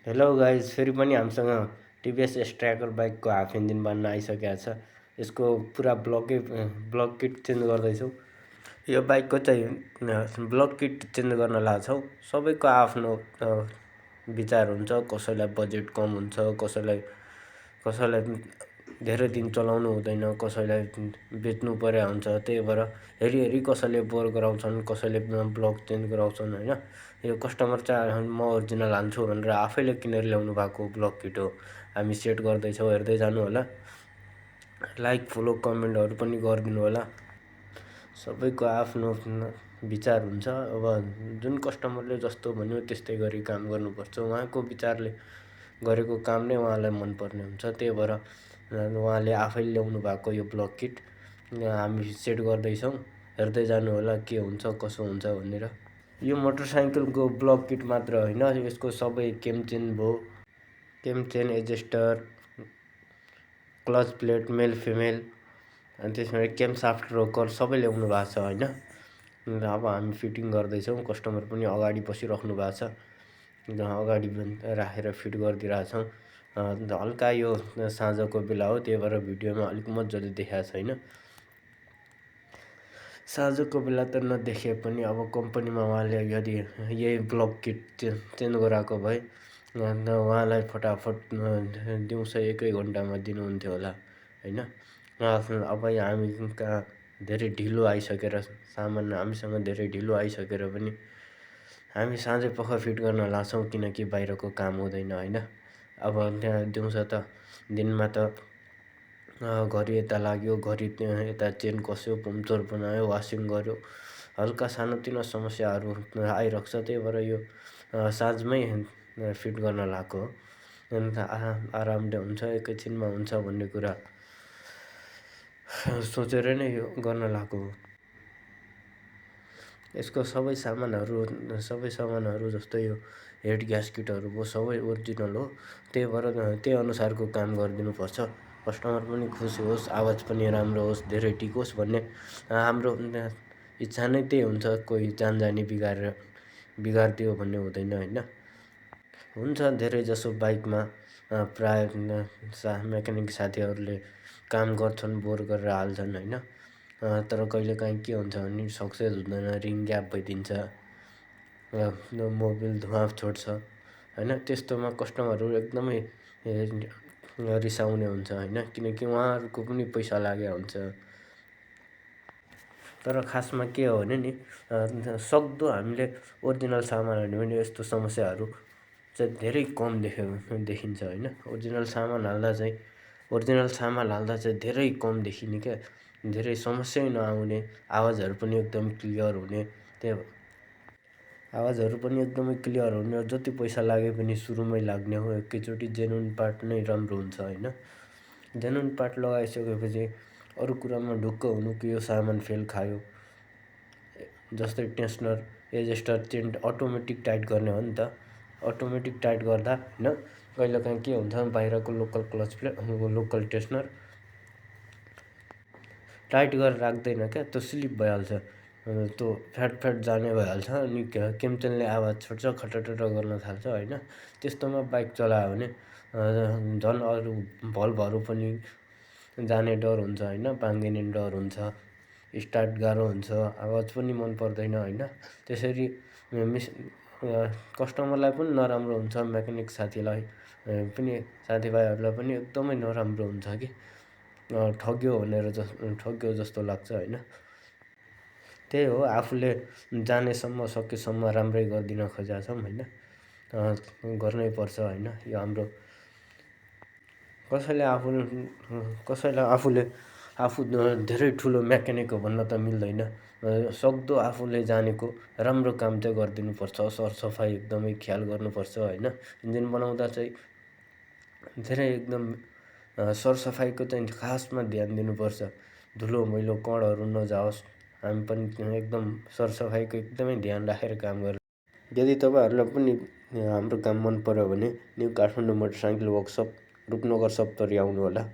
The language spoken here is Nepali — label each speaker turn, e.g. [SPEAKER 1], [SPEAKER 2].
[SPEAKER 1] हेलो गाइज, फेरि पनि हामीसँग टिभिएस स्ट्राइकर बाइकको हाफ इन्जिन बन्न आइसकेको छ। यसको पुरा ब्लक किट चेन्ज गर्दैछौँ। यो बाइकको चाहिँ ब्लक किट चेन्ज गर्न लाग्छौँ। सबैको आफ्नो विचार हुन्छ। कसैलाई बजेट कम हुन्छ, कसैलाई धेरै दिन चलाउनु हुँदैन, कसैलाई बेच्नु पर्या हुन्छ। त्यही भएर हेरी कसैले बोर गराउँछन्, कसैले ब्लक चेन्ज गराउँछन् होइन। यो कस्टमर चाहिँ म ओरिजिनल हाल्छु भनेर आफैले किनेर ल्याउनु भएको ब्लक किट हो। हामी सेट गर्दैछौँ, हेर्दै जानु होला। लाइक, फलो, कमेन्टहरू पनि गरिदिनु होला। सबैको आफ्नो विचार हुन्छ। अब जुन कस्टमरले जस्तो भन्यो त्यस्तै गरी काम गर्नुपर्छ। उहाँको विचारले गरेको काम नै उहाँलाई मनपर्ने हुन्छ। त्यही भएर उहाँले आफैले ल्याउनु भएको यो ब्लक किट हामी सेट गर्दैछौँ। हेर्दै जानु होला के हुन्छ कसो हुन्छ भनेर। यो मोटरसाइकलको ब्लक किट मात्र होइन, यसको सबै came chain, adjuster, clutch plate, male female, अनि त्यसमा केम साफ्ट रोकर सबै ल्याउनु भएको छ होइन। अब हामी फिटिङ गर्दैछौँ। कस्टमर पनि अगाडि बसिराख्नु भएको छ। अगाडि राखेर फिट गरिदिइरहेछौँ। हल्का यो साँझको बेला हो, त्यही भएर भिडियोमा अलिक मजाले देखाएको छैन। साँझको बेला त नदेखे पनि अब कम्पनीमा उहाँले यदि यही ब्लक किट चेन्ज गराएको भए उहाँलाई फटाफट दिउँसो 1 घन्टामा दिनुहुन्थ्यो होला होइन। अब हामी कहाँ धेरै ढिलो आइसकेर सामान हामीसँग धेरै ढिलो आइसकेर पनि हामी साँझै पख फिट गर्न लाग्छौँ, किनकि बाहिरको काम हुँदैन होइन। अब त्यहाँ दिउँसो त दिनमा त घरि यता लाग्यो, घरि यता चेन कस्यो, पम्चर बनायो, वासिङ गर्यो, हल्का सानोतिनो समस्याहरू आइरहेको छ। त्यही भएर यो साँझमै फिट गर्न लगाएको हो। अन्त आरामले हुन्छ, एकैछिनमा हुन्छ भन्ने कुरा सोचेर नै यो गर्न लगाएको हो। यसको सबै सामानहरू जस्तै यो हेड ग्यास्केटहरू भयो सबै ओरिजिनल हो। त्यही भएर त्यही अनुसारको काम गरिदिनुपर्छ। कस्टमर पनि खुसी होस्, आवाज पनि राम्रो होस्, धेरै टिकोस् भन्ने हाम्रो इच्छा नै त्यही हुन्छ। कोही जानी बिगारिदियो भन्ने हुँदैन होइन। हुन्छ धेरैजसो बाइकमा प्राय मेकानिक साथीहरूले काम गर्छन्, बोर गरेर हाल्छन् होइन। तर कहिलेकाहीँ के हुन्छ भने सक्सेस हुँदैन, रिङ ग्याप भइदिन्छ, मोबिल धुवा छोड्छ होइन। त्यस्तोमा कस्टमरहरू एकदमै रिसाउने हुन्छ होइन, किनकि उहाँहरूको पनि पैसा लागेको हुन्छ। तर खासमा के हो भने नि सक्दो हामीले ओरिजिनल सामानहरू भने यस्तो समस्याहरू चाहिँ धेरै कम देखिन्छ होइन। ओरिजिनल सामान हाल्दा चाहिँ धेरै कम देखिने क्या, धेरै समस्या नआउने, आवाजहरू पनि एकदम क्लियर हुने। आवाजहरू पनि एकदमै क्लियर हुने। जति पैसा लागे पनि सुरुमै लाग्ने हो। एकैचोटि जेन्युन पार्ट नै राम्रो हुन्छ होइन। जेन्युन पार्ट लगाइसकेपछि अरू कुरामा ढुक्क हुनु कि यो सामान फेल खायो। जस्तै टेन्सनर, एडजस्टर, चेन अटोमेटिक टाइट गर्ने हो नि त। अटोमेटिक टाइट गर्दा होइन कहिलेकाहीँ के हुन्छ, बाहिरको local clutch plate, local tensioner tight गरेर राख्दैन क्या, त्यो स्लिप भइहाल्छ, त्यो फ्याट जाने भइहाल्छ। अनि केम्चेनले आवाज छोड्छ, खटटट गर्न थाल्छ होइन। त्यस्तोमा बाइक चलायो भने झन् अरू भल्भहरू पनि जाने डर हुन्छ होइन, भाङ्गिने डर हुन्छ, स्टार्ट गाह्रो हुन्छ, आवाज पनि मन पर्दैन होइन। त्यसरी कस्टमरलाई पनि नराम्रो हुन्छ, मेकानिक साथीभाइहरूलाई पनि एकदमै नराम्रो हुन्छ कि ठग्यो जस्तो लाग्छ होइन। त्यही हो, आफूले जानेसम्म सकेसम्म राम्रै गरिदिन खोजेका छौँ होइन। गर्नै पर्छ होइन। यो हाम्रो कसैलाई आफू धेरै ठुलो मेकानिक हो भन्न त मिल्दैन। सक्दो आफूले जानेको राम्रो काम चाहिँ गरिदिनुपर्छ। सरसफाइ एकदमै ख्याल गर्नुपर्छ होइन। इन्जिन बनाउँदा चाहिँ धेरै एकदम सरसफाइको चाहिँ खासमा ध्यान दिनुपर्छ। धुलो मैलो कणहरू नजाओस्। हामी पनि एकदम सरसफाइको एकदमै ध्यान राखेर काम गर्छौँ। यदि तपाईँहरूलाई पनि हाम्रो काम मन पर्यो भने new Kathmandu motorcycle workshop, Rupnagar Saptari आउनु होला।